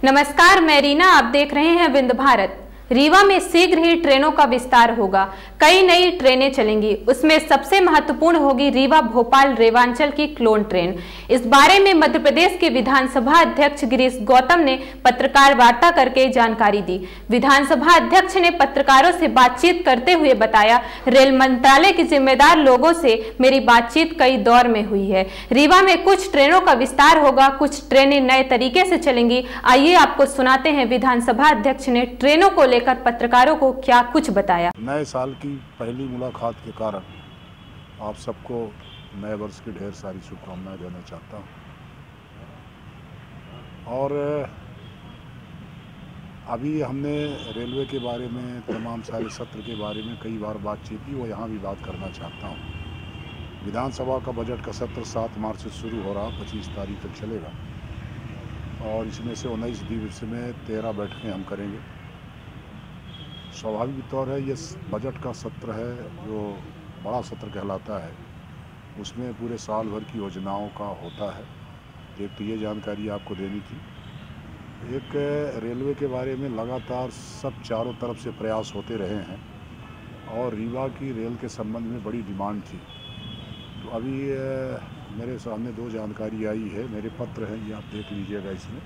नमस्कार, मैं रीना। आप देख रहे हैं विंध्य भारत। रीवा में शीघ्र ही ट्रेनों का विस्तार होगा। कई नई ट्रेनें चलेंगी। उसमें सबसे महत्वपूर्ण होगी रीवा भोपाल रेवांचल की क्लोन ट्रेन। इस बारे में मध्य प्रदेश के विधानसभा अध्यक्ष गिरीश गौतम ने पत्रकार वार्ता करके जानकारी दी। विधानसभा अध्यक्ष ने पत्रकारों से बातचीत करते हुए बताया, रेल मंत्रालय के जिम्मेदार लोगों से मेरी बातचीत कई दौर में हुई है। रीवा में कुछ ट्रेनों का विस्तार होगा, कुछ ट्रेनें नए तरीके से चलेंगी। आइए आपको सुनाते हैं विधानसभा अध्यक्ष ने ट्रेनों को लेकर पत्रकारों को क्या कुछ बताया। नए साल की पहली मुलाकात के कारण आप सबको नए वर्ष की ढेर सारी शुभकामनाएं देना चाहता हूं। और अभी हमने रेलवे के बारे में, तमाम सारे सत्र के बारे में कई बार बातचीत की, वो यहाँ भी बात करना चाहता हूँ। विधानसभा का बजट का सत्र 7 मार्च से शुरू हो रहा, 25 तारीख तक चलेगा और इसमें से 19 दिवस में 13 बैठकें हम करेंगे। स्वाभाविक तौर है ये बजट का सत्र है जो बड़ा सत्र कहलाता है, उसमें पूरे साल भर की योजनाओं का होता है। एक तो ये जानकारी आपको देनी थी। एक रेलवे के बारे में लगातार सब चारों तरफ से प्रयास होते रहे हैं और रीवा की रेल के संबंध में बड़ी डिमांड थी। तो अभी मेरे सामने 2 जानकारी आई है, मेरे पत्र हैं, ये आप देख लीजिएगा। इसमें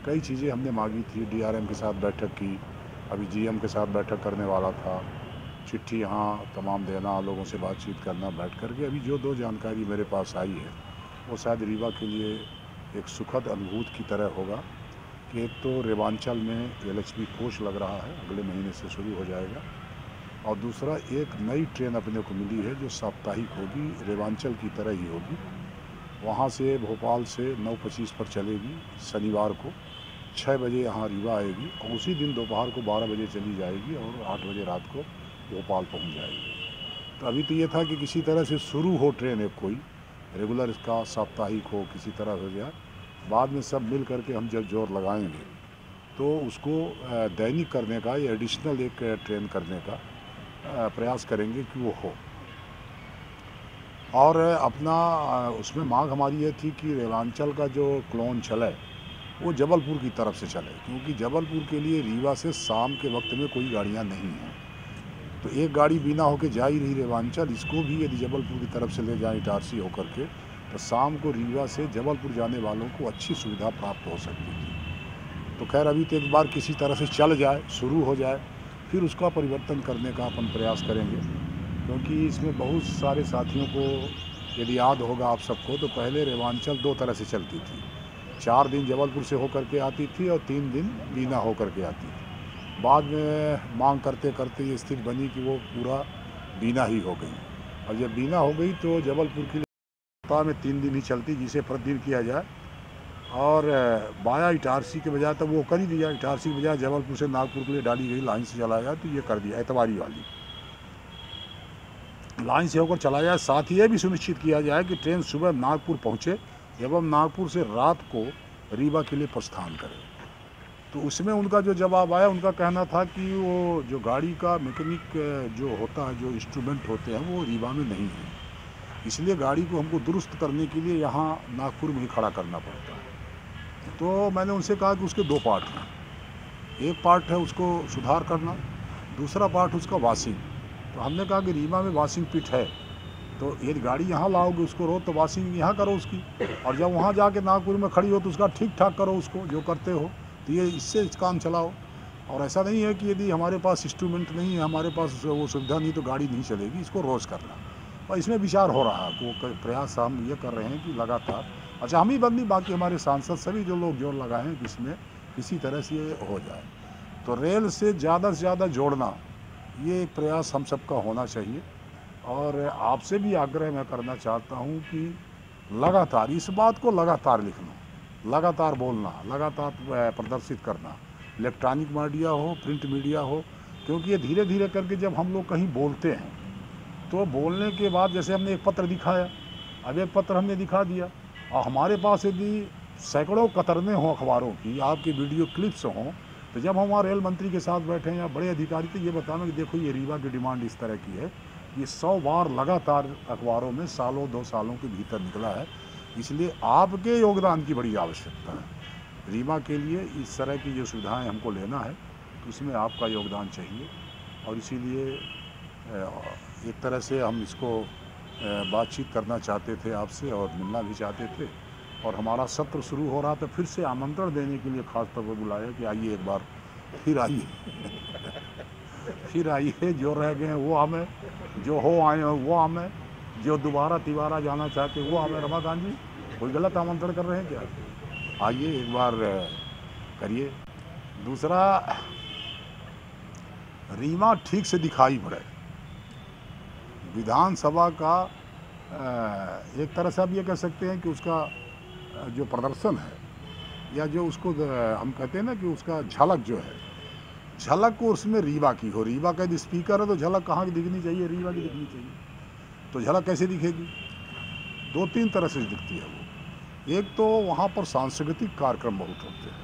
कई चीज़ें हमने मांगी थी। डीआरएम के साथ बैठक की, अभी जीएम के साथ बैठक करने वाला था, चिट्ठी यहाँ तमाम देना, लोगों से बातचीत करना बैठ करके। अभी जो 2 जानकारी मेरे पास आई है वो शायद रीवा के लिए एक सुखद अनुभूति की तरह होगा कि एक तो रेवांचल में एलएचबी कोच लग रहा है, अगले महीने से शुरू हो जाएगा, और दूसरा एक नई ट्रेन अपने को मिली है जो साप्ताहिक होगी, रेवांचल की तरह ही होगी। वहाँ से भोपाल से 9:25 पर चलेगी, शनिवार को 6 बजे यहाँ रीवा आएगी और उसी दिन दोपहर को 12 बजे चली जाएगी और 8 बजे रात को भोपाल पहुँच जाएगी। तो अभी तो ये था कि किसी तरह से शुरू हो ट्रेन, एक कोई रेगुलर इसका साप्ताहिक हो, किसी तरह हो जाए। बाद में सब मिल करके हम जब जोर लगाएंगे तो उसको दैनिक करने का या एडिशनल एक ट्रेन करने का प्रयास करेंगे कि वो हो। और अपना उसमें मांग हमारी ये थी कि रेवांचल का जो क्लोन चले वो जबलपुर की तरफ से चले, क्योंकि जबलपुर के लिए रीवा से शाम के वक्त में कोई गाड़ियां नहीं हैं। तो एक गाड़ी बिना होके जा ही रही रेवांचल, इसको भी यदि जबलपुर की तरफ से ले जाएं इटारसी होकर के, तो शाम को रीवा से जबलपुर जाने वालों को अच्छी सुविधा प्राप्त हो सकती थी। तो खैर अभी तो एक बार किसी तरह से चल जाए, शुरू हो जाए, फिर उसका परिवर्तन करने का अपन प्रयास करेंगे। क्योंकि इसमें बहुत सारे साथियों को यदि याद होगा आप सबको, तो पहले रेवांचल 2 तरह से चलती थी। 4 दिन जबलपुर से होकर के आती थी और 3 दिन बीना होकर के आती थी। बाद में मांग करते करते ये स्थिति बनी कि वो पूरा बीना ही हो गई, और जब बीना हो गई तो जबलपुर के लिए सप्ताह में 3 दिन ही चलती, जिसे प्रतिदिन किया जाए। और बाया इटारसी के बजाय तब वो कर ही दिया, इटारसी के बजाय जबलपुर से नागपुर के लिए डाली गई लाइन से चला जाए, तो ये कर दिया, एतवारी वाली लाइन से होकर चला जाए। साथ ही ये भी सुनिश्चित किया जाए कि ट्रेन सुबह नागपुर पहुँचे एवं नागपुर से रात को रीवा के लिए प्रस्थान करे। तो उसमें उनका जो जवाब आया, उनका कहना था कि वो जो गाड़ी का मैकेनिक जो होता है, जो इंस्ट्रूमेंट होते हैं, वो रीवा में नहीं है, इसलिए गाड़ी को हमको दुरुस्त करने के लिए यहाँ नागपुर में ही खड़ा करना पड़ता है। तो मैंने उनसे कहा कि उसके 2 पार्ट हैं। एक पार्ट है उसको सुधार करना, दूसरा पार्ट उसका वॉशिंग। तो हमने कहा कि रीवा में वॉशिंग पिट है, तो यदि गाड़ी यहाँ लाओगे उसको रो तो वॉशिंग यहाँ करो उसकी, और जब वहाँ जाके नागपुर में खड़ी हो तो उसका ठीक ठाक करो उसको जो करते हो। तो ये इससे काम चलाओ। और ऐसा नहीं है कि यदि हमारे पास इंस्ट्रूमेंट नहीं है, हमारे पास वो सुविधा नहीं, तो गाड़ी नहीं चलेगी, इसको रोज़ करना। और इसमें विचार हो रहा है, वो प्रयास हम ये कर रहे हैं कि लगातार, अच्छा हम ही बंदी, बाकी हमारे सांसद सभी जो लोग जोर लगाए हैं कि इसमें किसी तरह से ये हो जाए। तो रेल से ज़्यादा जोड़ना, ये एक प्रयास हम सबका होना चाहिए। और आपसे भी आग्रह मैं करना चाहता हूँ कि लगातार इस बात को लगातार लिखना, लगातार बोलना, लगातार प्रदर्शित करना, इलेक्ट्रॉनिक मीडिया हो, प्रिंट मीडिया हो, क्योंकि ये धीरे धीरे करके जब हम लोग कहीं बोलते हैं तो बोलने के बाद, जैसे हमने एक पत्र दिखाया, अब एक पत्र हमने दिखा दिया, और हमारे पास यदि सैकड़ों कतरने हों अखबारों की, आपके वीडियो क्लिप्स हों, तो जब हम वहाँ रेल मंत्री के साथ बैठे या बड़े अधिकारी, तो ये बताना कि देखो ये रीवा की डिमांड इस तरह की है, ये 100 बार लगातार अखबारों में सालों 2 सालों के भीतर निकला है, इसलिए आपके योगदान की बड़ी आवश्यकता है। रीवा के लिए इस तरह की जो सुविधाएं हमको लेना है तो उसमें आपका योगदान चाहिए, और इसीलिए एक तरह से हम इसको बातचीत करना चाहते थे आपसे और मिलना भी चाहते थे, और हमारा सत्र शुरू हो रहा था, फिर से आमंत्रण देने के लिए खास तौर पर बुलाया कि आइए एक बार फिर आइए फिर आइए, जो रह गए हैं वो हमें, जो हो आए हैं वो हमें, जो दोबारा तिबारा जाना चाहते वो हमें। रमाकांत जी कोई गलत आमंत्रण कर रहे हैं क्या? आइए एक बार करिए। दूसरा, रीवा ठीक से दिखाई पड़े। विधानसभा का एक तरह से आप ये कह सकते हैं कि उसका जो प्रदर्शन है, या जो उसको हम कहते हैं ना कि उसका झलक जो है, झलक को उसमें रीवा की हो। रीवा का यदि स्पीकर है तो झलक कहाँ की दिखनी चाहिए? रीवा की दिखनी चाहिए। तो झलक कैसे दिखेगी? 2-3 तरह से दिखती है वो। एक तो वहाँ पर सांस्कृतिक कार्यक्रम बहुत होते हैं,